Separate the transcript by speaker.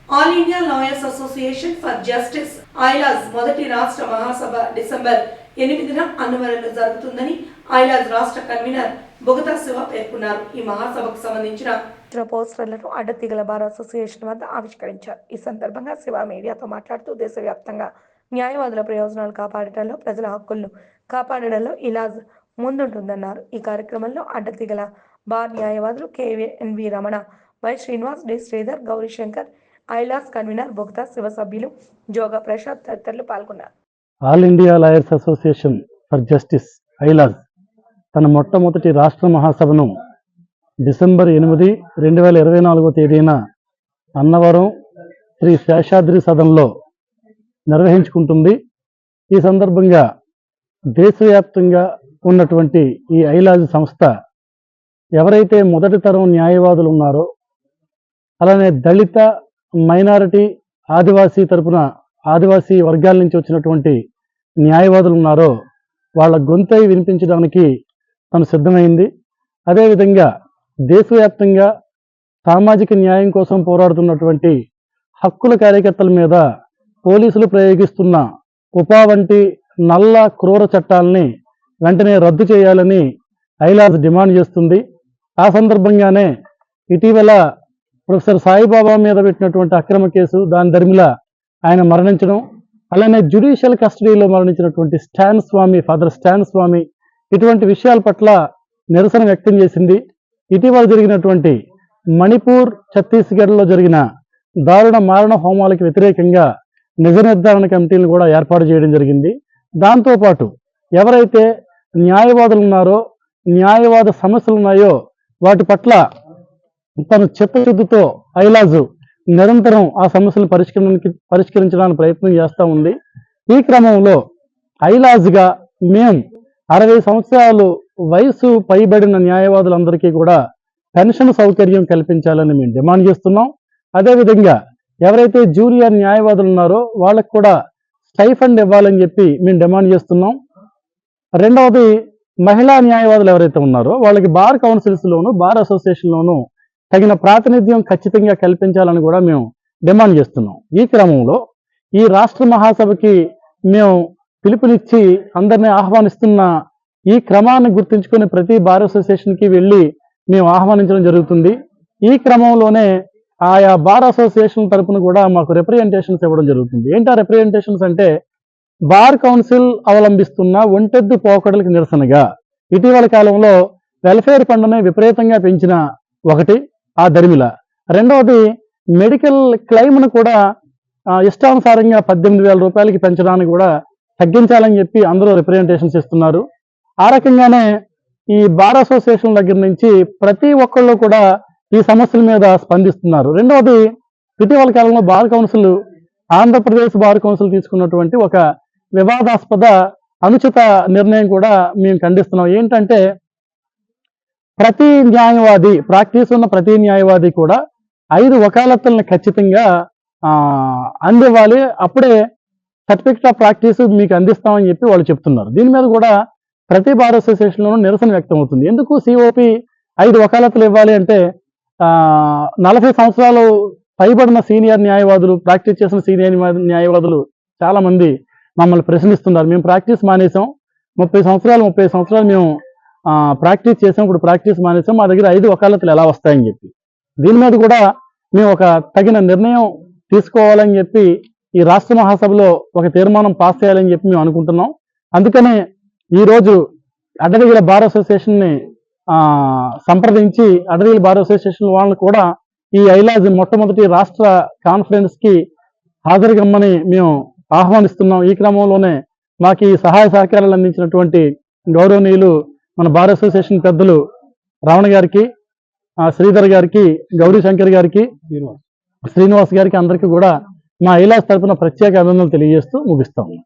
Speaker 1: All India lawyers association for justice IALJ మొదటి రాష్ట్ర మహాసభ December 8న అన్నవరంలో జరుగుతుందని ఐలాజ్ రాష్ట్ర కన్వీనర్ బొగతా శివ పేర్కొన్నారు. ఈ మహాసభకు సంబంధించిన పోస్టర్లను అడ్డతీగల బార్ అసోసియేషన్ వద్ద ఆవిష్కరించారు. ఈ సందర్భంగా శివ మీడియాతో మాట్లాడుతూ దేశవ్యాప్తంగా న్యాయవాదుల ప్రయోజనాలు కాపాడటంలో, ప్రజల హక్కులను కాపాడడంలో ఇలాజ్ ముందుంటుందన్నారు. ఈ కార్యక్రమంలో అడ్డతీగల బార్ న్యాయవాదులు KNV Ramana, Y Srinivas, D Sridhar, Gaurishankar, IALJ convener Bogata Siva, సభ్యులు జోగా ప్రసాద్ తదితరులు పాల్గొన్నారు.
Speaker 2: All India lawyers association for justice IALJ తన మొట్టమొదటి రాష్ట్ర మహాసభను డిసెంబర్ 8, 2024 తేదీన అన్నవరం శ్రీ శేషాద్రి సదన్లో నిర్వహించుకుంటుంది. ఈ సందర్భంగా దేశవ్యాప్తంగా ఉన్నటువంటి ఈ ఐలాజ్ సంస్థ ఎవరైతే మొదటి తరం న్యాయవాదులు ఉన్నారో, అలానే దళిత, మైనారిటీ, ఆదివాసీ తరపున ఆదివాసీ వర్గాల నుంచి వచ్చినటువంటి న్యాయవాదులు ఉన్నారో వాళ్ళ గొంతై వినిపించడానికి తను సిద్ధమైంది. అదేవిధంగా దేశవ్యాప్తంగా సామాజిక న్యాయం కోసం పోరాడుతున్నటువంటి హక్కుల కార్యకర్తల మీద పోలీసులు ప్రయోగిస్తున్న ఉపా వంటి నల్ల క్రూర చట్టాలని వెంటనే రద్దు చేయాలని ఐలాజ్ డిమాండ్ చేస్తుంది. ఆ సందర్భంగానే ఇటీవల ప్రొఫెసర్ సాయిబాబా మీద పెట్టినటువంటి అక్రమ కేసు, దాని దరిమిలా ఆయన మరణించడం, అలానే జ్యుడిషియల్ కస్టడీలో మరణించినటువంటి ఫాదర్ స్టాన్ స్వామి, ఇటువంటి విషయాల పట్ల నిరసన వ్యక్తం చేసింది. ఇటీవల జరిగినటువంటి మణిపూర్, ఛత్తీస్గఢ్లో జరిగిన దారుణ మారణ హోమాలకు వ్యతిరేకంగా నిజ నిర్ధారణ కమిటీలను కూడా ఏర్పాటు చేయడం జరిగింది. దాంతోపాటు ఎవరైతే న్యాయవాదులు ఉన్నారో, న్యాయవాద సమస్యలు ఉన్నాయో వాటి పట్ల తను చిత్తశుద్ధితో ఐలాజ్ నిరంతరం ఆ సమస్యలను పరిష్కరించడానికి ప్రయత్నం చేస్తూ ఉంది. ఈ క్రమంలో ఐలాజ్గా మేము 60 సంవత్సరాలు వయసు పైబడిన న్యాయవాదులందరికీ కూడా పెన్షన్ సౌకర్యం కల్పించాలని మేము డిమాండ్ చేస్తున్నాం. అదేవిధంగా ఎవరైతే జూనియర్ న్యాయవాదులు ఉన్నారో వాళ్ళకు కూడా స్టైఫండ్ ఇవ్వాలని చెప్పి మేము డిమాండ్ చేస్తున్నాం. రెండవది, మహిళా న్యాయవాదులు ఎవరైతే ఉన్నారో వాళ్ళకి బార్ కౌన్సిల్స్లోను, బార్ అసోసియేషన్లోను తగిన ప్రాతినిధ్యం ఖచ్చితంగా కల్పించాలని కూడా మేము డిమాండ్ చేస్తున్నాం. ఈ క్రమంలో ఈ రాష్ట్ర మహాసభకి మేము పిలుపునిచ్చి అందరినీ ఆహ్వానిస్తున్న ఈ క్రమాన్ని గుర్తుంచుకుని ప్రతి బార్ అసోసియేషన్కి వెళ్ళి మేము ఆహ్వానించడం జరుగుతుంది. ఈ క్రమంలోనే ఆయా బార్ అసోసియేషన్ తరపున కూడా మాకు రిప్రజెంటేషన్స్ ఇవ్వడం జరుగుతుంది. ఏంటి ఆ రిప్రజెంటేషన్స్ అంటే, బార్ కౌన్సిల్ అవలంబిస్తున్న ఒంటెద్దు పోకడలకు నిరసనగా ఇటీవల కాలంలో వెల్ఫేర్ ఫండ్ని విపరీతంగా పెంచిన ఒకటి ఆ దరిమిల, రెండవది మెడికల్ క్లెయిమ్ను కూడా ఇష్టానుసారంగా 18,000 రూపాయలకి పెంచడానికి కూడా తగ్గించాలని చెప్పి అందరూ రిప్రజెంటేషన్స్ ఇస్తున్నారు. ఆ రకంగానే ఈ బార్ అసోసియేషన్ దగ్గర నుంచి ప్రతి ఒక్కళ్ళు కూడా ఈ సమస్యల మీద స్పందిస్తున్నారు. రెండవది, ఇటీవల కాలంలో bar council, Andhra Pradesh bar council తీసుకున్నటువంటి ఒక వివాదాస్పద అనుచిత నిర్ణయం కూడా మేము ఖండిస్తున్నాం. ఏంటంటే, ప్రతి న్యాయవాది, ప్రాక్టీస్ ఉన్న ప్రతి న్యాయవాది కూడా 5 వకాలత్తులను ఖచ్చితంగా అందివ్వాలి, అప్పుడే సర్టిఫికెట్ ఆఫ్ ప్రాక్టీస్ మీకు అందిస్తామని చెప్పి వాళ్ళు చెప్తున్నారు. దీని మీద కూడా ప్రతి బార్ అసోసియేషన్లోనూ నిరసన వ్యక్తం అవుతుంది. ఎందుకు సిఓపి 5 వకాలత్తులు ఇవ్వాలి అంటే, 40 సంవత్సరాలు పైబడిన సీనియర్ న్యాయవాదులు, ప్రాక్టీస్ చేసిన సీనియర్ న్యాయవాదులు చాలా మంది మమ్మల్ని ప్రశ్నిస్తున్నారు. మేము ప్రాక్టీస్ మానేసాం, 30 సంవత్సరాలు మేము ప్రాక్టీస్ చేసాం, ఇప్పుడు ప్రాక్టీస్ మానేసాం, మా దగ్గర 5 వకాలత్తులు ఎలా వస్తాయని చెప్పి. దీని మీద కూడా మేము ఒక తగిన నిర్ణయం తీసుకోవాలని చెప్పి ఈ రాష్ట్ర మహాసభలో ఒక తీర్మానం పాస్ చేయాలని చెప్పి మేము అనుకుంటున్నాం. అందుకనే ఈరోజు అడ్డతీగల బార్ అసోసియేషన్ని సంప్రదించి అడ్డతీగల బార్ అసోసియేషన్ వాళ్ళని కూడా ఈ ఐలాజ్ మొట్టమొదటి రాష్ట్ర కాన్ఫరెన్స్కి హాజరుగమ్మని మేము ఆహ్వానిస్తున్నాం. ఈ క్రమంలోనే మాకు ఈ సహాయ సహకారాలు అందించినటువంటి గౌరవనీయులు మన బార్ అసోసియేషన్ పెద్దలు రమణ గారికి, శ్రీధర్ గారికి, గౌరీశంకర్ గారికి, శ్రీనివాస్ గారికి, అందరికీ కూడా మా ఐలాజ్ తరపున ప్రత్యేక అభినందనలు తెలియజేస్తూ ముగిస్తాము.